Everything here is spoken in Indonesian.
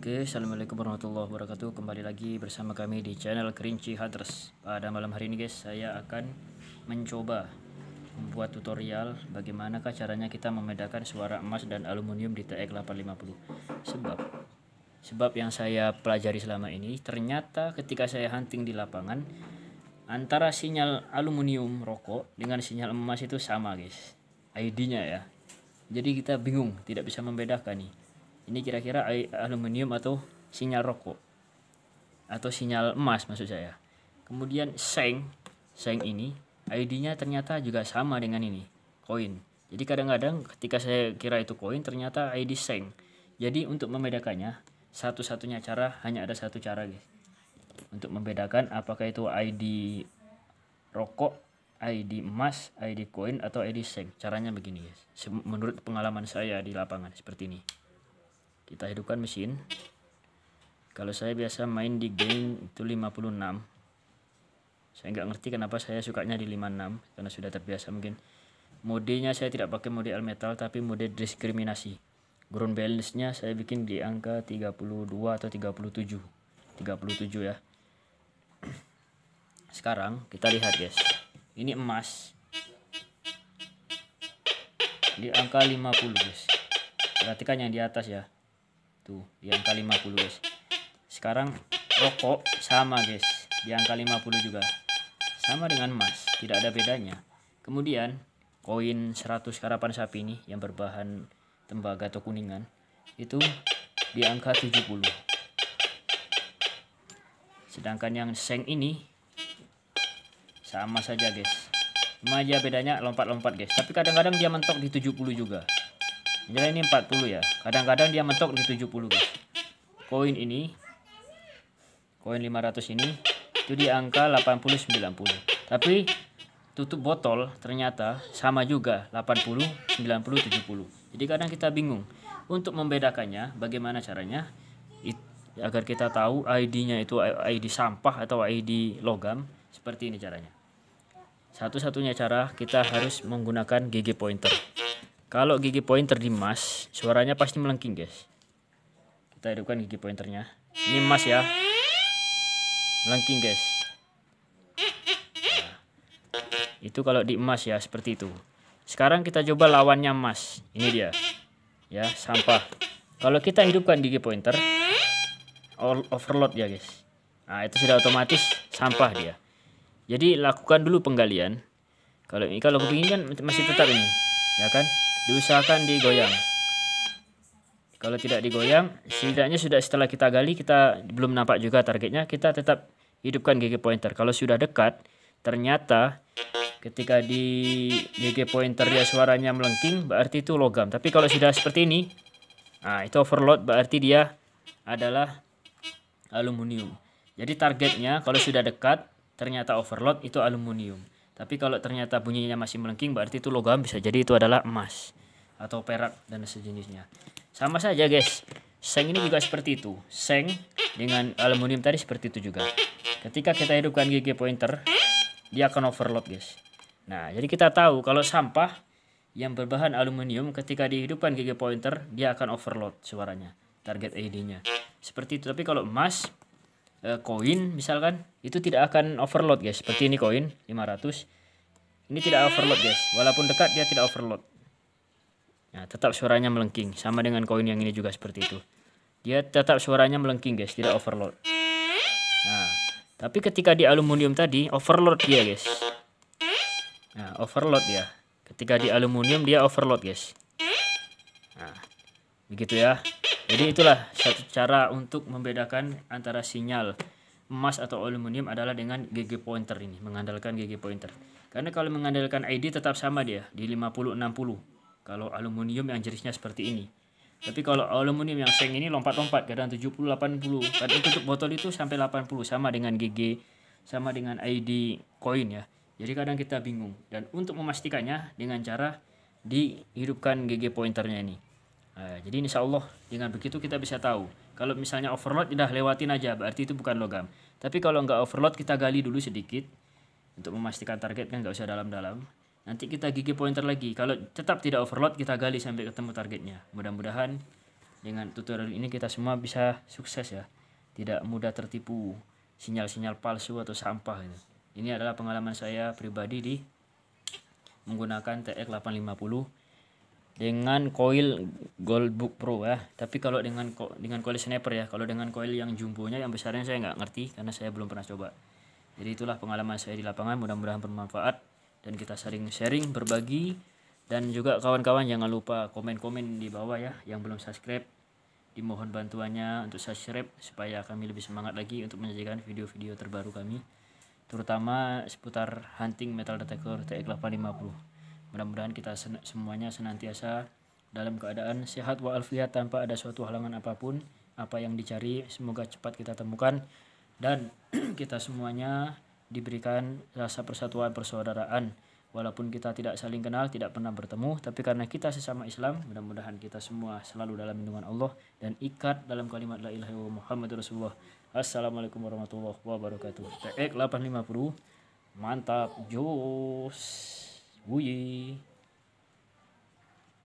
Oke, assalamualaikum warahmatullahi wabarakatuh. Kembali lagi bersama kami di channel Kerinci Hunters. Pada malam hari ini guys, saya akan mencoba membuat tutorial bagaimanakah caranya kita membedakan suara emas dan aluminium di TX 850. Sebab yang saya pelajari selama ini, ternyata ketika saya hunting di lapangan, antara sinyal aluminium rokok dengan sinyal emas itu sama guys, ID-nya ya. Jadi kita bingung, tidak bisa membedakan nih, ini kira-kira aluminium atau sinyal rokok atau sinyal emas maksud saya. Kemudian seng ini ID-nya ternyata juga sama dengan ini, koin. Jadi kadang-kadang ketika saya kira itu koin, ternyata ID seng. Jadi untuk membedakannya, satu-satunya cara, hanya ada satu cara guys, untuk membedakan apakah itu ID rokok, ID emas, ID koin, atau ID seng. Caranya begini guys, menurut pengalaman saya di lapangan seperti ini. Kita hidupkan mesin. Kalau saya biasa main di game itu 56. Saya nggak ngerti kenapa saya sukanya di 56, karena sudah terbiasa mungkin. Modenya saya tidak pakai mode L-Metal, tapi mode diskriminasi. Ground balance-nya saya bikin di angka 32 atau 37. 37 ya. Sekarang kita lihat guys. Ini emas. Di angka 50 guys. Perhatikan yang di atas ya. Tuh, di angka 50 guys. Sekarang rokok sama guys, di angka 50 juga. Sama dengan emas, tidak ada bedanya. Kemudian koin 100 karapan sapi ini yang berbahan tembaga atau kuningan itu di angka 70. Sedangkan yang seng ini sama saja guys. Cuma aja bedanya lompat-lompat guys. Tapi kadang-kadang dia mentok di 70 juga. Jadi ini 40 ya. Kadang-kadang dia mentok di 70 guys. Koin ini, koin 500 ini itu di angka 80-90. Tapi tutup botol ternyata sama juga 80, 90, 70. Jadi kadang kita bingung untuk membedakannya. Bagaimana caranya agar kita tahu ID-nya itu ID sampah atau ID logam. Seperti ini caranya. Satu-satunya cara kita harus menggunakan GG pointer. Kalau gigi pointer di emas, suaranya pasti melengking guys. Kita hidupkan gigi pointernya. Ini emas ya, melengking guys. Nah, itu kalau di emas ya, seperti itu. Sekarang kita coba lawannya emas. Ini dia, ya, sampah. Kalau kita hidupkan gigi pointer, overload ya guys. Nah itu sudah otomatis sampah dia. Jadi lakukan dulu penggalian. Kalau begini kan masih tetap ini, ya kan? Diusahakan digoyang. Kalau tidak digoyang, setidaknya sudah setelah kita gali, kita belum nampak juga targetnya, kita tetap hidupkan GG pointer. Kalau sudah dekat, ternyata ketika di GG pointer dia suaranya melengking, berarti itu logam. Tapi kalau sudah seperti ini, nah itu overload, berarti dia adalah aluminium. Jadi targetnya kalau sudah dekat, ternyata overload, itu aluminium. Tapi kalau ternyata bunyinya masih melengking, berarti itu logam, bisa jadi itu adalah emas atau perak dan sejenisnya. Sama saja guys, seng ini juga seperti itu. Seng dengan aluminium tadi seperti itu juga. Ketika kita hidupkan GG pointer, dia akan overload guys. Nah jadi kita tahu kalau sampah yang berbahan aluminium ketika dihidupkan GG pointer, dia akan overload suaranya, target ID-nya. Seperti itu. Tapi kalau emas, koin misalkan, itu tidak akan overload guys. Seperti ini koin 500, ini tidak overload guys, walaupun dekat dia tidak overload. Nah tetap suaranya melengking, sama dengan koin yang ini juga seperti itu, dia tetap suaranya melengking guys, tidak overload. Nah tapi ketika di aluminium tadi overload dia guys. Nah overload dia, ketika di aluminium dia overload guys. Nah begitu ya. Jadi itulah satu cara untuk membedakan antara sinyal emas atau aluminium adalah dengan GG pointer ini, mengandalkan GG pointer. Karena kalau mengandalkan ID tetap sama dia di 50-60. Kalau aluminium yang jenisnya seperti ini. Tapi kalau aluminium yang seng ini lompat-lompat, kadang 70-80. Kadang tutup botol itu sampai 80, sama dengan GG, sama dengan ID koin ya. Jadi kadang kita bingung. Dan untuk memastikannya dengan cara dihidupkan GG pointernya ini. Nah, jadi insya Allah dengan begitu kita bisa tahu. Kalau misalnya overload udah lewatin aja, berarti itu bukan logam. Tapi kalau nggak overload, kita gali dulu sedikit untuk memastikan target, kan nggak usah dalam-dalam. Nanti kita gigi pointer lagi. Kalau tetap tidak overload, kita gali sampai ketemu targetnya. Mudah-mudahan dengan tutorial ini kita semua bisa sukses ya, tidak mudah tertipu sinyal-sinyal palsu atau sampah gitu. Ini adalah pengalaman saya pribadi di menggunakan TX 850 dengan coil Goldbook Pro ya. Tapi kalau dengan coil sniper ya, kalau dengan coil yang jumbonya yang besarnya saya nggak ngerti karena saya belum pernah coba. Jadi itulah pengalaman saya di lapangan, mudah-mudahan bermanfaat dan kita sering sharing, berbagi. Dan juga kawan-kawan jangan lupa komen-komen di bawah ya, yang belum subscribe dimohon bantuannya untuk subscribe supaya kami lebih semangat lagi untuk menyajikan video-video terbaru kami, terutama seputar hunting metal detector TX 850. Mudah-mudahan kita semuanya senantiasa dalam keadaan sehat walafiat tanpa ada suatu halangan apapun. Apa yang dicari semoga cepat kita temukan dan kita semuanya diberikan rasa persatuan persaudaraan. Walaupun kita tidak saling kenal, tidak pernah bertemu, tapi karena kita sesama Islam, mudah-mudahan kita semua selalu dalam lindungan Allah dan ikat dalam kalimat la ilaha illallah Muhammadur Rasulullah. Assalamualaikum warahmatullahi wabarakatuh. TX 850 mantap, jos. Wuyi.